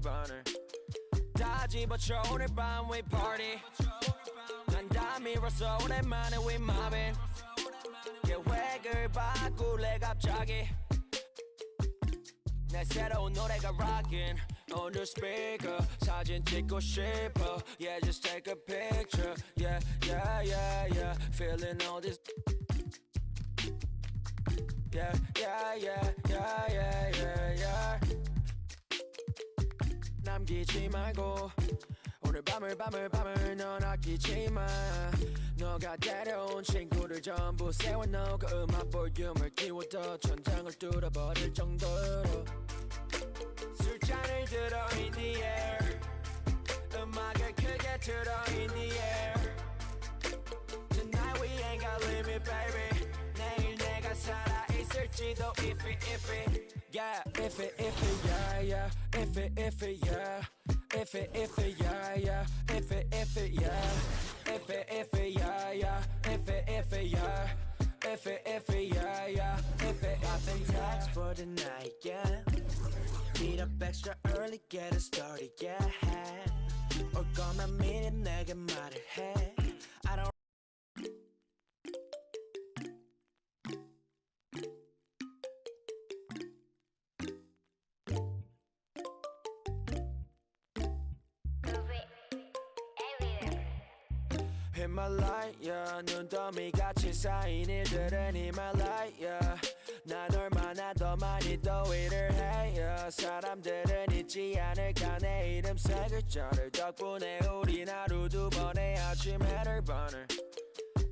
번을 다 집어쳐 오늘 밤 we party 난 다 밀었어 오랜만에 we mobbing 계획을 바꿀래 갑자기 내 새로운 노래가 rockin' on the speaker 사진 찍고 싶어 yeah just take a picture yeah yeah yeah yeah feeling all this yeah yeah yeah yeah yeah yeah yeah 남기지 말고 오늘 밤을 넌 아끼지 마 너가 데려온 친구들 전부 세워놓고 그 음악 볼륨을 키워도 천장을 뚫어버릴 정도로 술잔을 들어 in the air 음악을 크게 틀어 in the air Tonight we ain't got limit baby 내일 내가 살아있을지도 iffy yeah iffy yeah yeah iffy yeah iffy yeah yeah iffy yeah iffy yeah yeah iffy yeah iffy yeah yeah iffy I've been taxed for the night yeah Meet up extra early get it started yeah 올 거면 미리 내게 말을 해 I don't 히말라야 눈더미같이 쌓인 일들은 히말라야 난 얼마나 더 많이 더 일을 해요 사람들은 잊지 않을까 내 이름 세 글자를 덕분에 우린 하루 두 번의 아침 해를 번을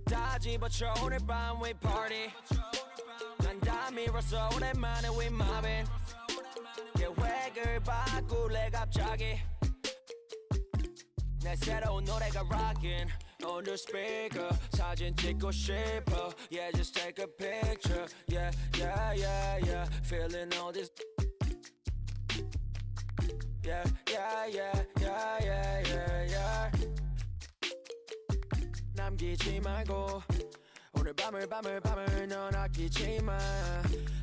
다 집어쳐 오늘 밤 we party 난 다 밀었어 오랜만에 we mobbing 계획을 바꿀래 갑자기 내 새로운 노래가 rockin' on the speaker 사진 찍고 싶어 yeah just take a picture yeah yeah yeah yeah feeling all this yeah yeah yeah yeah yeah yeah yeah 남기지 말고 오늘 밤을 넌 아끼지 마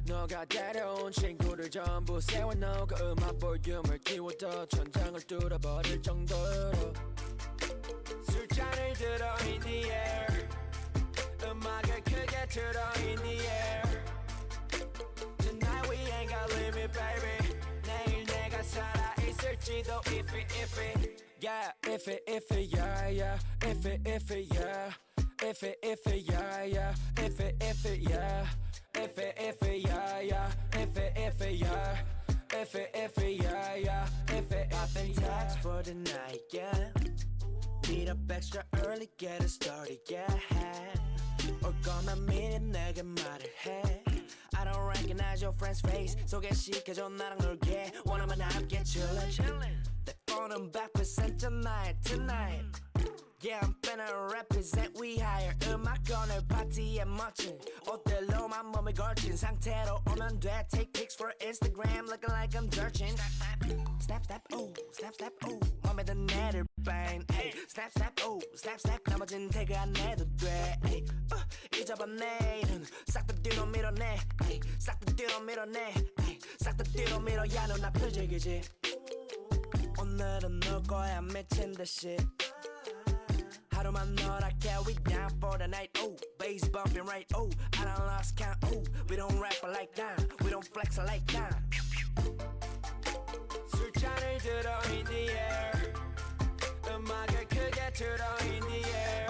너가 데려온 친구들 전부 세워놓고 음악 볼륨을 키워도 천장을 뚫어버릴 정도로 술잔을 들어 in the air 음악을 크게 틀어 in the air Tonight we ain't got limit baby 내일 내가 살아있을지도 iffy yeah iffy yeah yeah iffy yeah iffy yeah yeah iffy yeah iffy yeah yeah iffy yeah iffy yeah yeah I've been taxed for the night yeah Meet up extra early get it started yeah 올 거면 미리 내게 말을 해 I don't recognize your friend's face 소개시켜줘 나랑 놀게 원하면 함께 chillin' 내 폰은 100% tonight Yeah, I'm finna represent we higher 음악 오늘 파티에 멋진 옷들로만 몸을 걸친 상태로 오면 돼 Take pics for Instagram looking like I'm searching Snap, snap, ooh, snap, snap, ooh 맘에 든 애들 bang hey. Snap, snap, ooh, snap, snap 나머진 태그 안 해도 돼 hey. 잊어봐 내일은 싹 다 뒤로 밀어내 hey. 싹 다 뒤로 밀어내 hey. 싹 다 뒤로 밀어 야 눈 앞을 즐기지 오늘은 놀 거야 미친 듯이 하루만 너랄게 we down for the night oh bass bumping right oh I done lost count oh we don't rap like that we don't flex like that 술잔을 들어 in the air 음악을 크게 틀어 in the air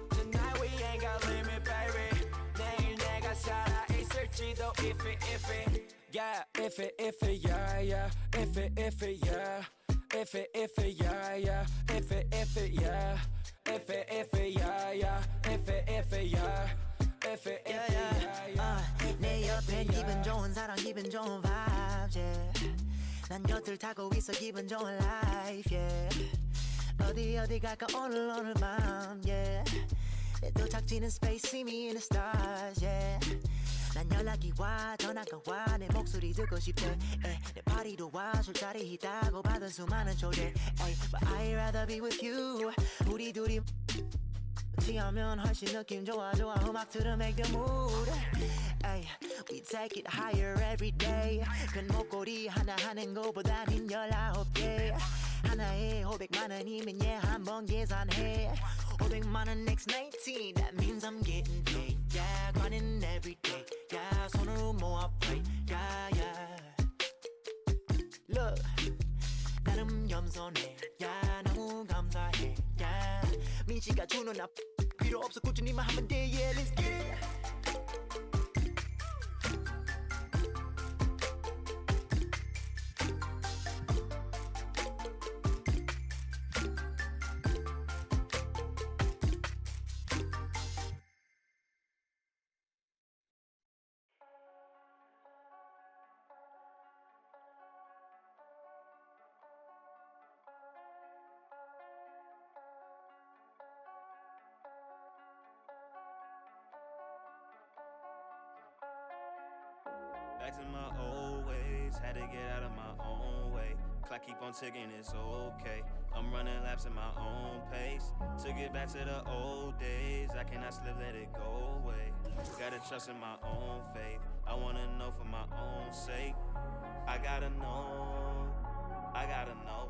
Tonight we ain't got limit baby 내일 내가 살아있을지도 iffy yeah iffy yeah yeah iffy yeah iffy yeah yeah iffy yeah iffy yeah yeah iffy yeah iffy yeah 내 옆에 기분 좋은 사람 기분 좋은 vibes yeah 난 곁을 타고 있어 기분 좋은 life yeah 어디 갈까 오늘 밤 yeah 내 도착지는 space see me in the stars yeah 난 연락이 와 전화가 와 내 목소리 듣고 싶대 내 파티도 와 술자리 있다고 받은 수많은 초대 But I'd rather be with you 우리 둘이 취하면 훨씬 느낌 좋아 음악 들어 make the mood. Ay, we take it higher every day. 큰 목걸이 하나 하는 거보단 힘 19개. 하나에 500만 원이면 한번 계산해. 500만 원 next 19. That means I'm getting paid. Yeah, grinding every day. Yeah, 손으로 모아 pray. Yeah, yeah. Look, 나름 겸손해. Yeah, 너무 감사해. Yeah, 민씨가 주는 나 필요 없어 꾸준히만 하면 돼. Yeah, let's get it. Back to my old ways, had to get out of my own way. Clock keep on ticking, it's okay. I'm running laps at my own pace. To get back to the old days, I cannot slip, let it go away. Gotta trust in my own faith. I wanna know for my own sake. I gotta know, I gotta know.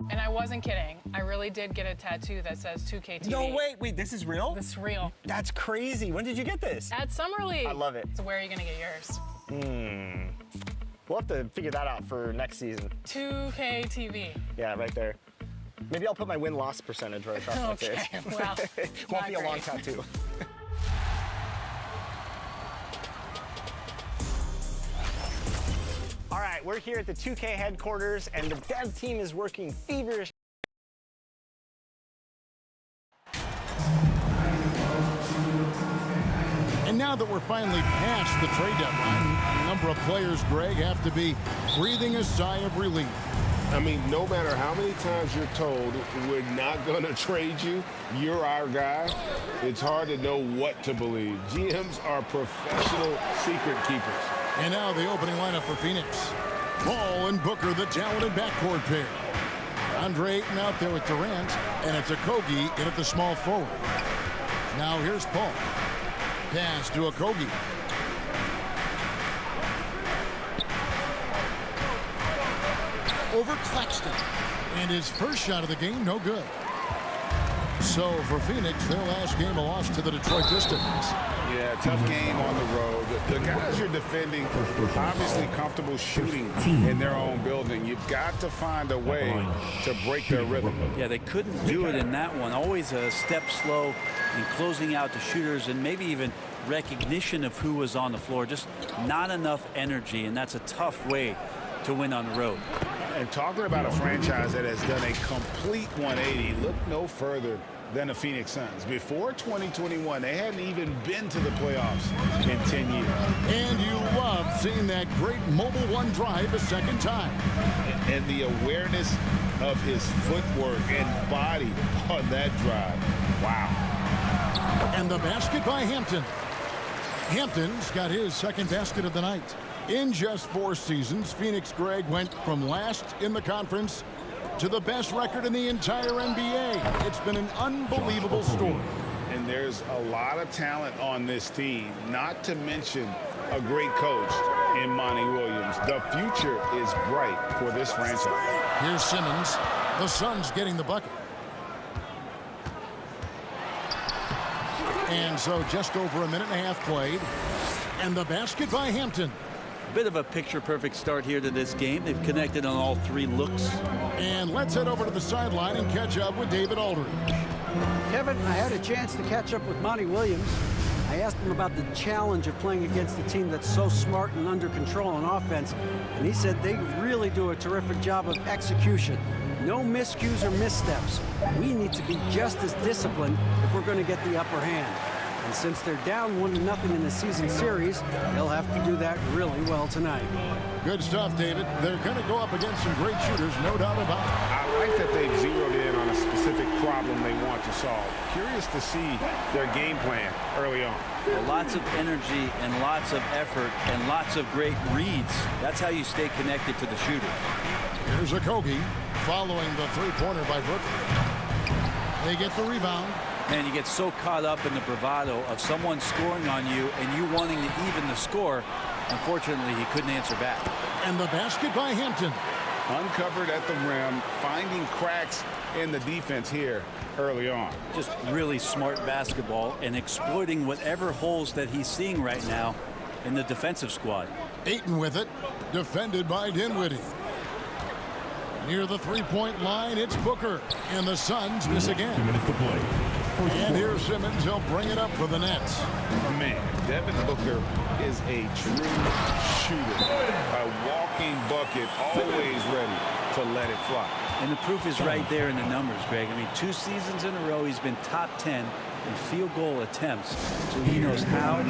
And I wasn't kidding. I really did get a tattoo that says 2K TV. No, wait, this is real? This is real. That's crazy. When did you get this? At Summer League. I love it. So where are you gonna get yours? We'll have to figure that out for next season. 2K TV. Yeah, right there. Maybe I'll put my win-loss percentage right across my face. Okay, well, Won't be a long great. tattoo. All right, we're here at the 2K headquarters, and the dev team is working feverish. And now that we're finally past the trade deadline, a number of players, Greg, have to be breathing a sigh of relief. I mean, no matter how many times you're told we're not going to trade you, you're our guy, it's hard to know what to believe. GMs are professional secret keepers. And now the opening lineup for Phoenix. Paul and Booker, the talented backcourt pair. Andre Ayton out there with Durant, and it's Okogie in at the small forward. Now here's Paul. Pass to Okogie. Over Claxton. And his first shot of the game, no good. So for Phoenix, their last game a loss to the Detroit Pistons. Yeah, tough game on the road. The guys you're defending obviously comfortable shooting in their own building. You've got to find a way to break their rhythm. Yeah, they couldn't do it in that one. Always a step slow in closing out the shooters, and maybe even recognition of who was on the floor. Just not enough energy, and that's a tough way to win on the road. And talking about a franchise that has done a complete 180, look no further than the Phoenix Suns. Before 2021, they hadn't even been to the playoffs in 10 years. And you love seeing that great mobile one drive a second time. And the awareness of his footwork and body on that drive. Wow. And the basket by Hampton. Hampton's got his second basket of the night. In just 4 seasons, Phoenix, Greg, went from last in the conference to the best record in the entire NBA. It's been an unbelievable story. And there's a lot of talent on this team, not to mention a great coach in Monty Williams. The future is bright for this franchise. Here's Simmons. The Suns getting the bucket. And so just over a minute and a half played. And the basket by Hampton. Bit of a picture-perfect start here to this game. They've connected on all 3 looks. And let's head over to the sideline and catch up with David Aldridge. Kevin, I had a chance to catch up with Monty Williams. I asked him about the challenge of playing against a team that's so smart and under control on offense, and he said they really do a terrific job of execution. No miscues or missteps. We need to be just as disciplined if we're going to get the upper hand. And since they're down 1-0 in the season series, they'll have to do that really well tonight. Good stuff, David. They're going to go up against some great shooters, no doubt about it. I like that they've zeroed in on a specific problem they want to solve. Curious to see their game plan early on. Well, lots of energy and lots of effort and lots of great reads. That's how you stay connected to the shooter. Here's Okogie following the three-pointer by Brooklyn. They get the rebound. Man, you get so caught up in the bravado of someone scoring on you and you wanting to even the score. Unfortunately, he couldn't answer back. And the basket by Hampton. Uncovered at the rim, finding cracks in the defense here early on. Just really smart basketball and exploiting whatever holes that he's seeing right now in the defensive squad. Ayton with it, defended by Dinwiddie. Near the three-point line, it's Booker, and the Suns miss again. 2 minutes to play. And here's Simmons. He'll bring it up for the Nets. Man, Devin Booker is a true shooter. A walking bucket, always ready to let it fly. And the proof is right there in the numbers, Greg. I mean, 2 seasons in a row, he's been top 10 in field goal attempts. So he knows how,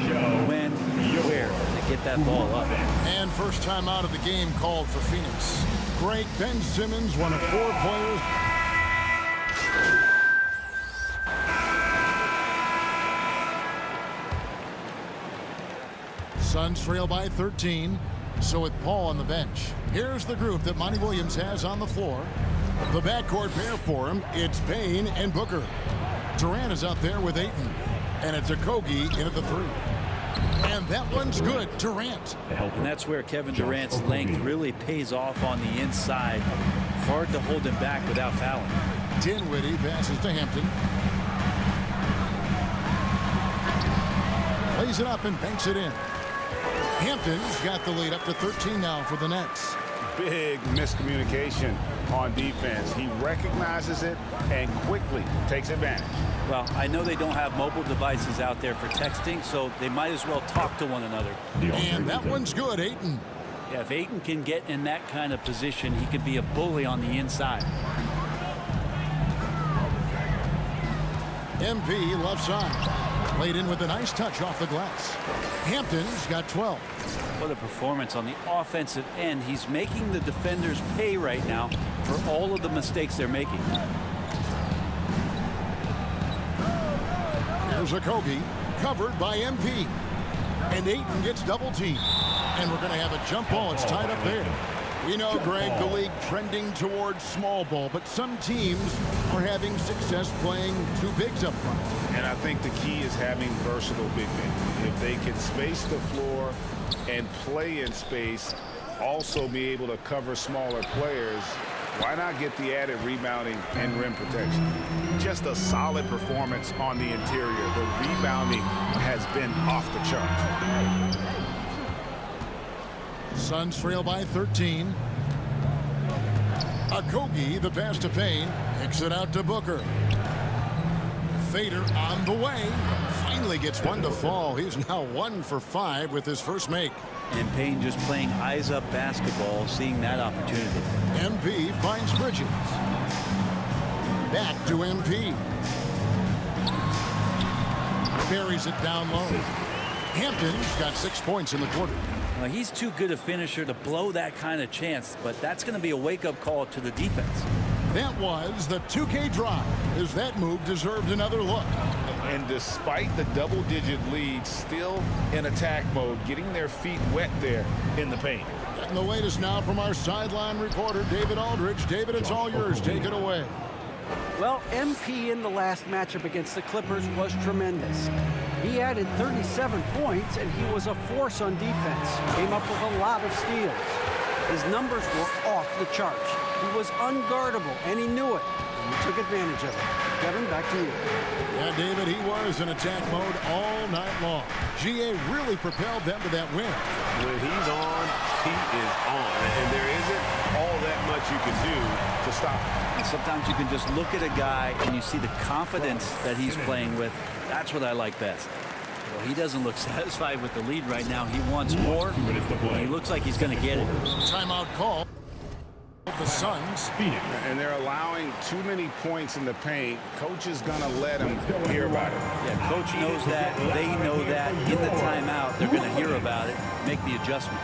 when, where to get that ball up. And first time out of the game called for Phoenix. Great Ben Simmons, one of 4 players. Suns trail by 13. So with Paul on the bench, here's the group that Monty Williams has on the floor. The backcourt pair for him, it's Payne and Booker. Durant is out there with Ayton. And it's Okogie in at the 3. And that one's good. Durant. And that's where Kevin Durant's length really pays off on the inside. Hard to hold him back without fouling. Dinwiddie passes to Hampton. Lays it up and banks it in. Hampton's got the lead up to 13 now for the Nets. Big miscommunication on defense. He recognizes it and quickly takes advantage. Well, I know they don't have mobile devices out there for texting, so they might as well talk to one another. And that one's good, Ayton. Yeah, if Ayton can get in that kind of position, he could be a bully on the inside. MP left side. Laid in with a nice touch off the glass. Hampton's got 12. What a performance on the offensive end. He's making the defenders pay right now for all of the mistakes they're making. Here's Okogie, covered by MP. And Ayton gets double teamed. And we're going to have a jump ball. It's tied up there. We know, Greg, the league trending towards small ball, but some teams are having success playing 2 bigs up front. And I think the key is having versatile big men. If they can space the floor and play in space, also be able to cover smaller players, why not get the added rebounding and rim protection? Just a solid performance on the interior. The rebounding has been off the charts. Suns trail by 13. Okogie, the pass to Payne, kicks it out to Booker. Fader on the way. Finally gets one to fall. He's now 1 for 5 with his first make. And Payne just playing eyes-up basketball, seeing that opportunity. MP finds Bridges. Back to MP. buries it down low. Hampton's got 6 points in the quarter. Well, he's too good a finisher to blow that kind of chance, but that's going to be a wake-up call to the defense. That was the 2K drive, as that move deserved another look. And despite the double-digit lead, still in attack mode, getting their feet wet there in the paint. And the latest now from our sideline reporter, David Aldridge. David, it's all yours. Take it away. Well, MP in the last matchup against the Clippers was tremendous. He added 37 points, and he was a force on defense. Came up with a lot of steals. His numbers were off the charts. He was unguardable, and he knew it. And he took advantage of it. Kevin, back to you. Yeah, David, he was in attack mode all night long. GA really propelled them to that win. When he's on, he is on. And there isn't all that much you can do to stop him. And sometimes you can just look at a guy and you see the confidence that he's playing with. That's what I like best. Well, he doesn't look satisfied with the lead right now. He wants more. He looks like he's going to get it. Timeout call. The Suns. And they're allowing too many points in the paint. Coach is going to let them hear about it. Yeah, coach knows that. They know that. In the timeout, they're going to hear about it, make the adjustment.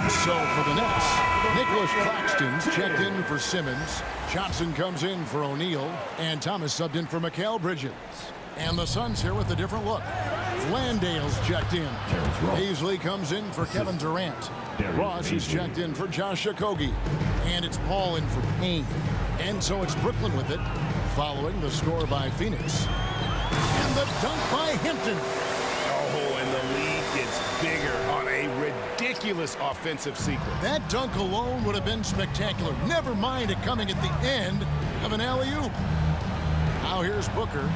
So for the Nets, Nicholas Claxton's checked in for Simmons. Johnson comes in for O'Neal. And Thomas subbed in for Mikal Bridges. And the Suns here with a different look. Landale's checked in. Paisley comes in for Kevin Durant. Ross is checked in for Josh Okogie. And it's Paul in for Payne. And so it's Brooklyn with it, following the score by Phoenix. And the dunk by Hampton. Oh, and the lead gets bigger on a ridiculous offensive sequence. That dunk alone would have been spectacular. Never mind it coming at the end of an alley-oop. Now here's Booker.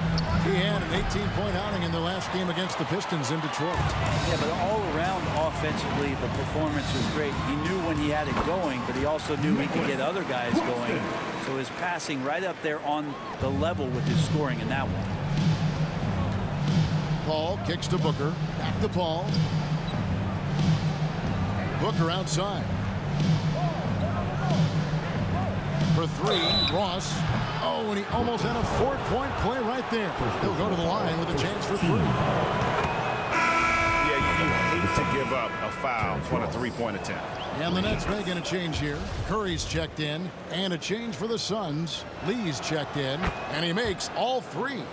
He had an 18-point outing in the last game against the Pistons in Detroit. Yeah, but all around offensively, the performance was great. He knew when he had it going, but he also knew he could get other guys going. So his passing right up there on the level with his scoring in that one. Paul kicks to Booker. Back to Paul. Booker outside. For three, Ross. Oh, and he almost had a 4-point play right there. He'll go to the line with a chance for three. Yeah, you hate to give up a foul on a three-point attempt. And the Nets making a change here. Curry's checked in, and a change for the Suns. Lee's checked in, and he makes all three.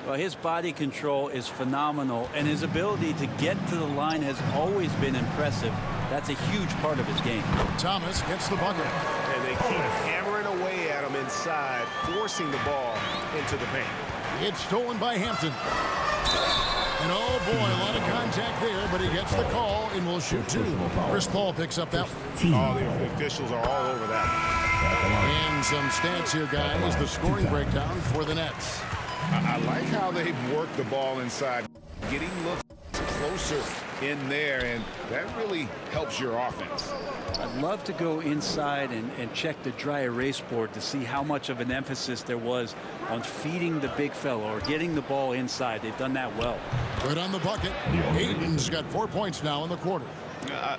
Well, his body control is phenomenal, and his ability to get to the line has always been impressive. That's a huge part of his game. Thomas gets the bucket. And they keep hammering away at him inside, forcing the ball into the paint. It's stolen by Hampton. And oh boy, a lot of contact there, but he gets the call and will shoot two. Chris Paul picks up that one. All the officials are all over that. And some stats here, guys. The scoring breakdown for the Nets. I like how they've worked the ball inside, getting looks closer in there, and that really helps your offense. I'd love to go inside and check the dry erase board to see how much of an emphasis there was on feeding the big fella or getting the ball inside. They've done that well. Good on the bucket. Ayton's got 4 points now in the quarter.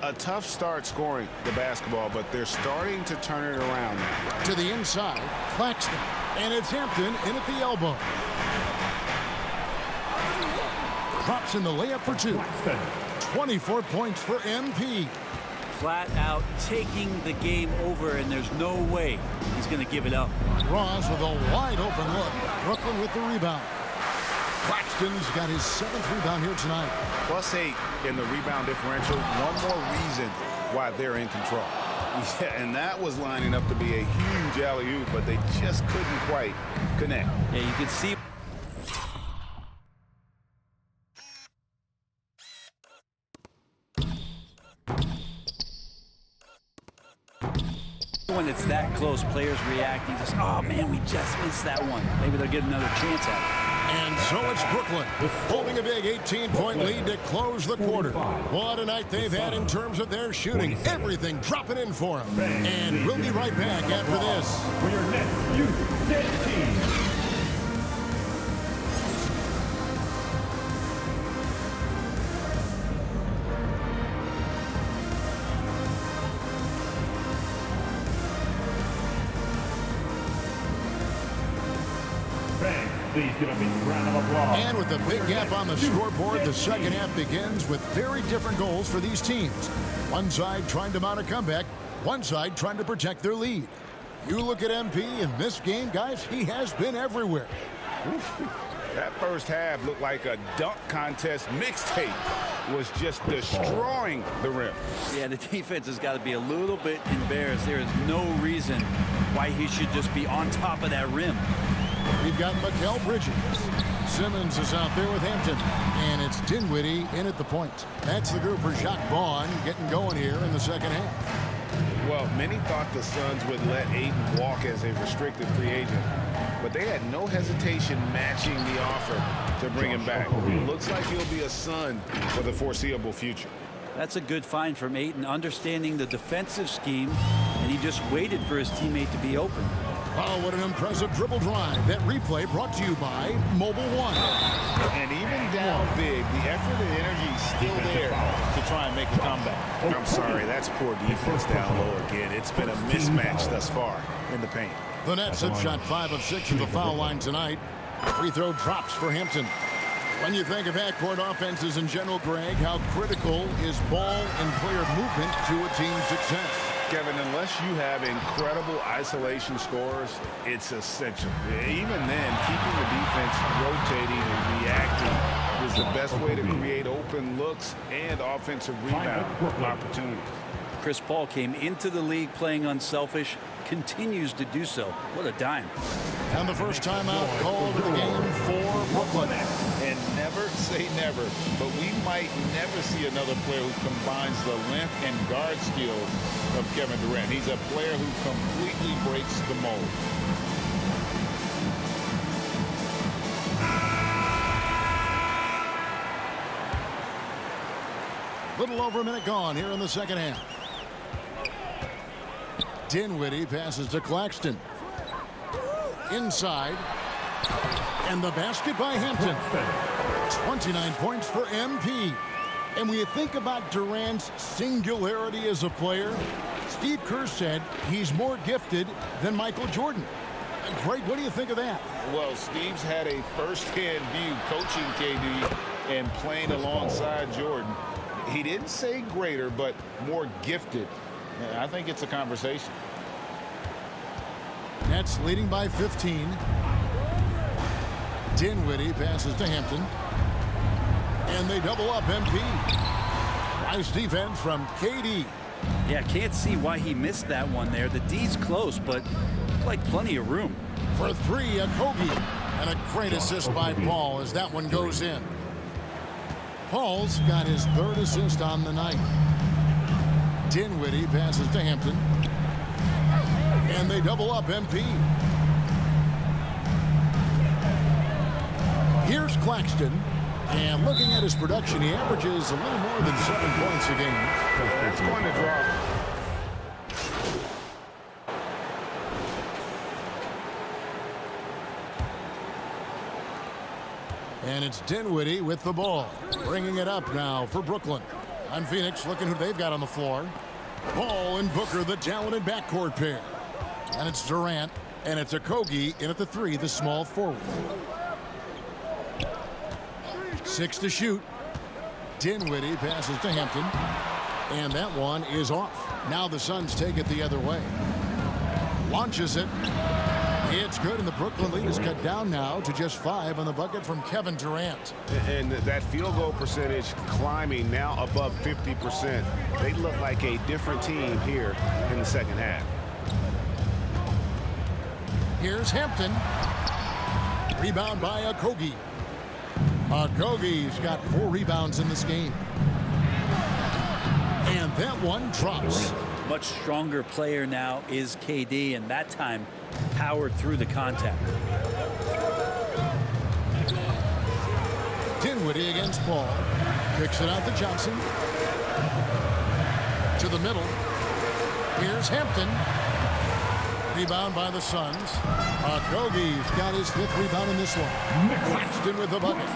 A tough start scoring the basketball, but they're starting to turn it around now. To the inside, Claxton. And it's Hampton in at the elbow. Drops in the layup for two. 24 points for MP. Flat out taking the game over, and there's no way he's going to give it up. Ross with a wide open look. Brooklyn with the rebound. Claxton's got his 7th rebound here tonight. +8 in the rebound differential. One more reason why they're in control. Yeah, and that was lining up to be a huge alley-oop, but they just couldn't quite connect. Yeah, you can see when it's that close, players reacting just, oh man, we just missed that one. Maybe they'll get another chance at it. And so it's Brooklyn holding a big 18-point lead to close the quarter. What a night they've had in terms of their shooting. Everything dropping in for them. And we'll be right back after this. For your next youth dead team. Bank Please give a big round of applause. And with a big gap on the scoreboard, the second half begins with very different goals for these teams. One side trying to mount a comeback, one side trying to protect their lead. You look at MP in this game, guys, he has been everywhere. That first half looked like a dunk contest mixtape. Was just destroying the rim. Yeah, the defense has got to be a little bit embarrassed. There is no reason why he should just be on top of that rim. We've got Mikal Bridges. Simmons is out there with Hampton. And it's Dinwiddie in at the point. That's the group for Jacques Vaughn getting going here in the second half. Well, many thought the Suns would let Ayton walk as a restricted free agent, but they had no hesitation matching the offer to bring him back. It looks like he'll be a Sun for the foreseeable future. That's a good find from Ayton, understanding the defensive scheme, and he just waited for his teammate to be open. Oh, what an impressive dribble drive. That replay brought to you by Mobile One. And even down big, the effort and energy is still there to try and make a comeback. I'm sorry, that's poor defense down low again. It's been a mismatch thus far in the paint. The Nets have shot 5 of 6 from the foul line tonight. Free throw drops for Hampton. When you think of half-court offenses in general, Greg, how critical is ball and player movement to a team's success? Kevin, unless you have incredible isolation scores, it's essential. Even then, keeping the defense rotating and reacting is the best way to create open looks and offensive rebound opportunities. Chris Paul came into the league playing unselfish, continues to do so. What a dime. And the first timeout called in the game for Brooklyn. And never say never, but we might never see another player who combines the length and guard skills of Kevin Durant. He's a player who completely breaks the mold. Little over a minute gone here in the second half. Dinwiddie passes to Claxton. Inside. And the basket by Hampton. 29 points for MP. And when you think about Durant's singularity as a player, Steve Kerr said he's more gifted than Michael Jordan. Greg, what do you think of that? Well, Steve's had a first-hand view coaching KD and playing alongside Jordan. He didn't say greater, but more gifted. I think it's a conversation. Nets leading by 15. Dinwiddie passes to Hampton. And they double up MP. Nice defense from KD. Yeah, can't see why he missed that one there. The D's close, but looked like plenty of room. For three, a Kobe. And a great assist by Paul as that one goes in. Paul's got his third assist on the night. Dinwiddie passes to Hampton. And they double up MP. Here's Claxton. And looking at his production, he averages a little more than 7 points a game. That's going to drop. And it's Dinwiddie with the ball. Bringing it up now for Brooklyn. On Phoenix, looking who they've got on the floor. Paul and Booker, the talented backcourt pair. And it's Durant. And it's Okogie in at the three, the small forward. 6 to shoot. Dinwiddie passes to Hampton. And that one is off. Now the Suns take it the other way. Launches it. It's good, and the Brooklyn lead is cut down now to just 5 on the bucket from Kevin Durant. And that field goal percentage climbing now above 50%. They look like a different team here in the second half. Here's Hampton. Rebound by Okogie. Okogie's got 4 rebounds in this game. And that one drops. Much stronger player now is KD, and that time powered through the contact. Dinwiddie against Paul. Kicks it out to Johnson. To the middle. Here's Hampton. Rebound by the Suns. Okogie's got his 5th rebound in this one. Claxton with the bucket.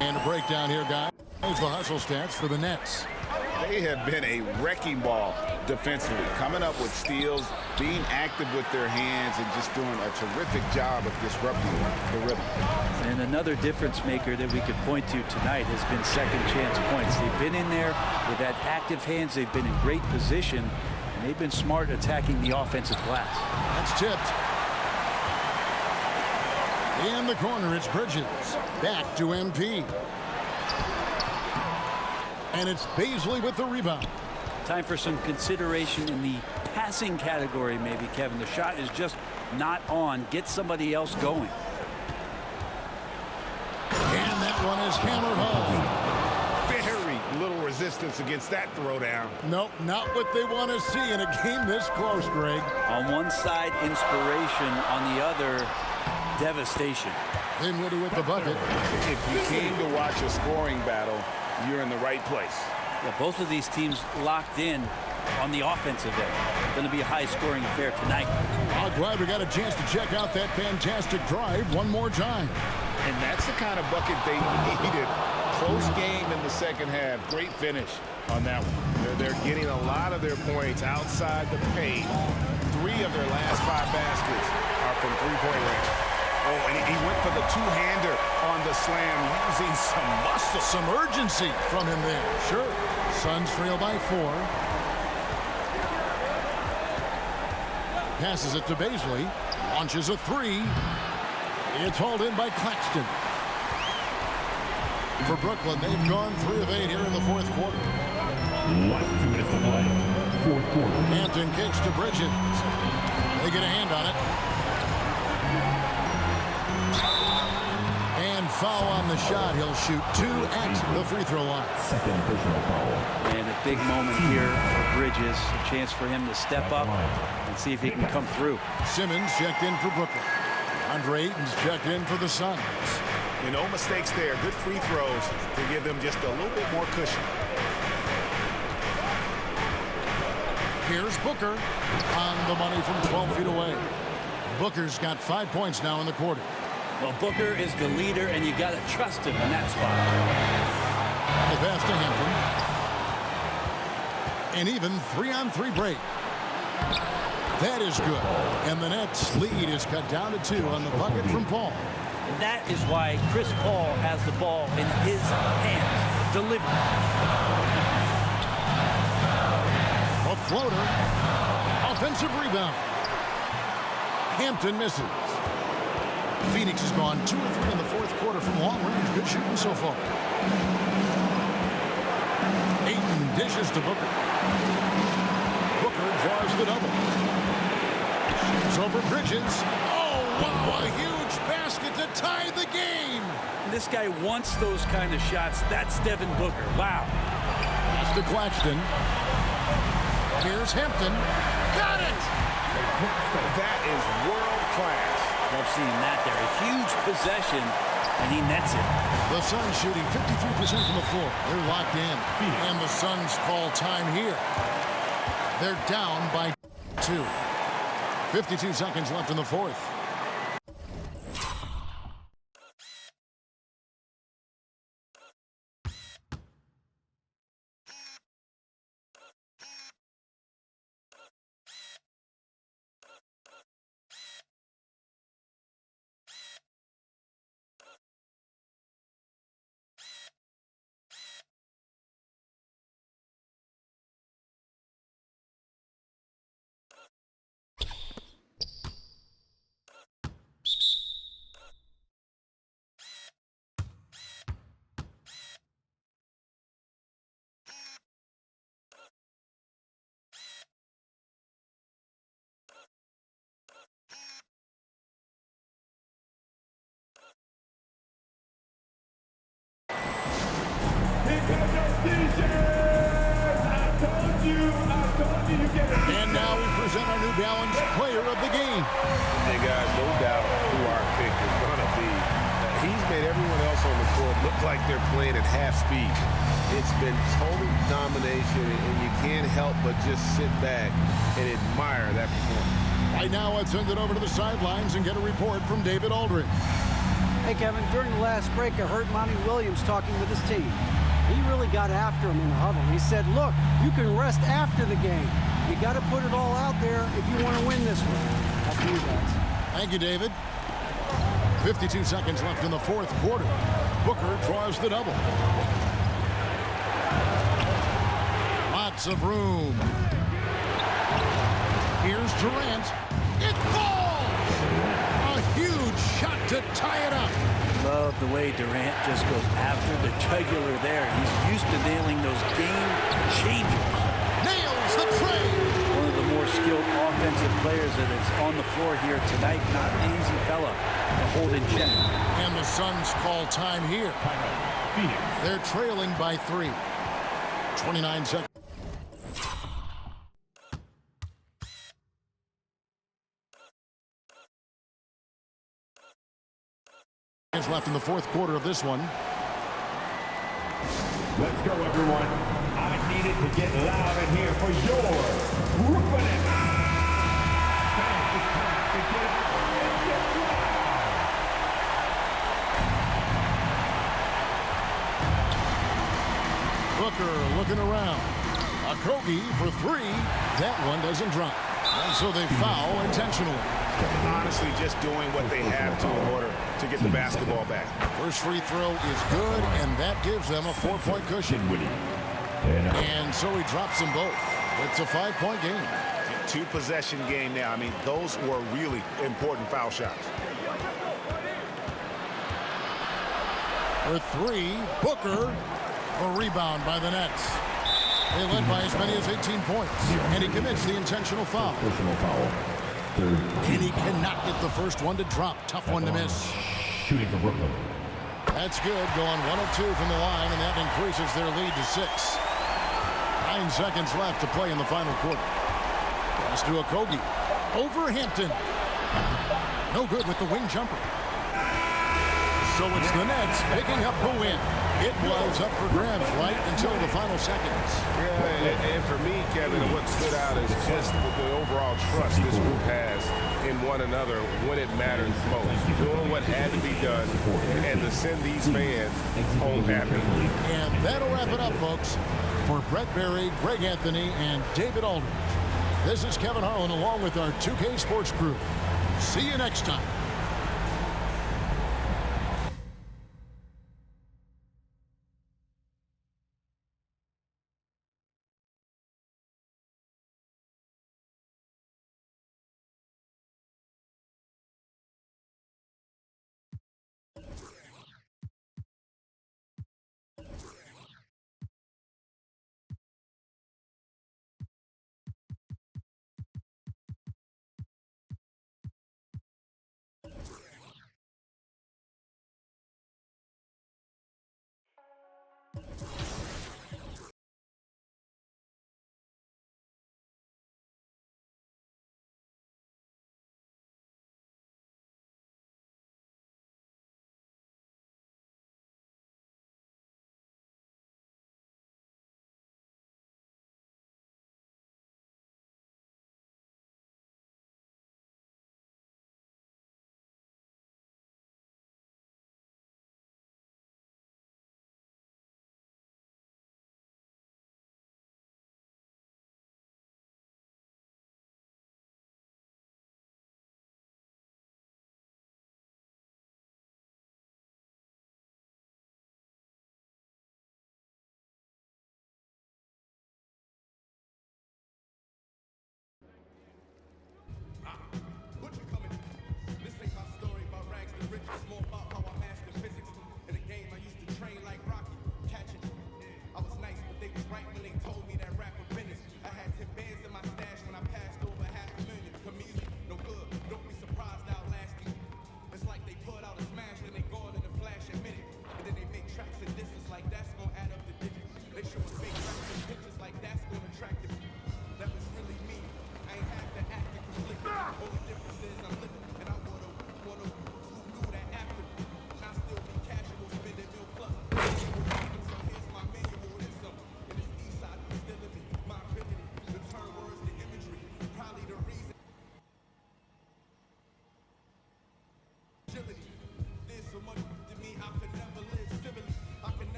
And a breakdown here, guys. The hustle stats for the Nets. They have been a wrecking ball defensively, coming up with steals, being active with their hands, and just doing a terrific job of disrupting the rhythm. And another difference maker that we could point to tonight has been second chance points. They've been in there, they've had active hands, they've been in great position, and they've been smart attacking the offensive glass. That's tipped. In the corner, it's Bridges. Back to MP. And it's Bazley with the rebound. Time for some consideration in the passing category, maybe, Kevin. The shot is just not on. Get somebody else going. And that one is hammered home. Very little resistance against that throwdown. Nope, not what they want to see in a game this close, Greg. On one side, inspiration. On the other, devastation. Dinwiddie with the bucket. If you came to watch a scoring battle, you're in the right place. Yeah, both of these teams locked in on the offensive end. Going to be a high-scoring affair tonight. I'm glad we got a chance to check out that fantastic drive one more time. And that's the kind of bucket they needed. Close game in the second half. Great finish on that one. They're getting a lot of their points outside the paint. 3 of their last 5 baskets are from three-point range. Oh, and he went for the two-hander on the slam, using some muscle. Some urgency from him there. Sure. Suns trail by 4. Passes it to Bazley. Launches a 3. It's hauled in by Claxton. For Brooklyn, they've gone 3 of 8 here in the fourth quarter. Less than 2 minutes to play. Fourth quarter. Hampton kicks to Bridges. They get a hand on it. And foul on the shot. He'll shoot 2 at the free throw line. Second personal foul. And a big moment here for Bridges. A chance for him to step up and see if he can come through. Simmons checked in for Brooklyn. Andre Ayton's checked in for the Suns. No mistakes there. Good free throws to give them just a little bit more cushion. Here's Booker on the money from 12 feet away. Booker's got 5 points now in the quarter. Well, Booker is the leader, and you got to trust him in that spot. The pass to Hampton. An even 3-on-3 break. That is good. And the Nets' lead is cut down to 2 on the bucket from Paul. And that is why Chris Paul has the ball in his hands. Delivery. A floater. Offensive rebound. Hampton misses. Phoenix has gone 2 of 3 in the fourth quarter from long range. Good shooting so far. Ayton dishes to Booker. Booker draws the double. Shoots over Bridges. Oh, wow, a huge basket to tie the game. This guy wants those kind of shots. That's Devin Booker. Wow. Pass to Claxton. Here's Hampton. Got it! That is world class. Love seeing that there. A huge possession, and he nets it. The Suns shooting 53% from the floor. They're locked in. And the Suns call time here. They're down by 2. 52 seconds left in the fourth. And now we present our New Balance Player of the Game. Hey guys, no doubt who our pick is going to be. He's made everyone else on the court look like they're playing at half speed. It's been total domination, and you can't help but just sit back and admire that performance. Right now, let's send it over to the sidelines and get a report from David Aldridge. Hey, Kevin, during the last break, I heard Monty Williams talking with his team. he really got after him in the huddle. He said, look, you can rest after the game. You got to put it all out there if you want to win this one. Back to you guys. Thank you, David. 52 seconds left in the fourth quarter. Booker draws the double. Lots of room. Here's Durant. It falls! A huge shot to tie it up. Love the way Durant just goes after the jugular there. He's used to nailing those game changers. Nails the tray. One of the more skilled offensive players that is on the floor here tonight. Not an easy fella to hold in check. And the Suns call time here. They're trailing by 3. 29 seconds. Left in the fourth quarter of this one. Let's go, everyone. I need it to get loud in here for your Brooklyn Nets. It's time to get Booker looking around. Okogie for 3. That one doesn't drop. And so they foul intentionally. Honestly, just doing what they have to in order to get the basketball back. First free throw is good, and that gives them a 4-point cushion. And so he drops them both. It's a 5-point game. 2-possession game now. I mean, those were really important foul shots. For 3, Booker. A rebound by the Nets. They led by as many as 18 points. And he commits the intentional foul. And he cannot get the first one to drop. Tough one to miss. Shooting for Brooklyn. That's good. Going 1 of 2 from the line, and that increases their lead to 6. 9 seconds left to play in the final quarter. Pass to Okogie. Over Hampton. No good with the wing jumper. So it's the Nets picking up the win. It was up for grabs right until the final seconds. Yeah, and for me, Kevin, what stood out is just the overall trust this group has in one another when it matters most. Doing what had to be done and to send these fans home happy. And that'll wrap it up, folks. For Brett Berry, Greg Anthony, and David Aldridge, this is Kevin Harlan along with our 2K Sports crew. See you next time.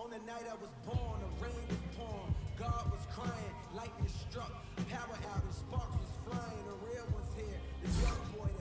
On the night I was born, the rain was pouring, God was crying, lightning struck, power outage, sparks was flying, the real one's here, the young boy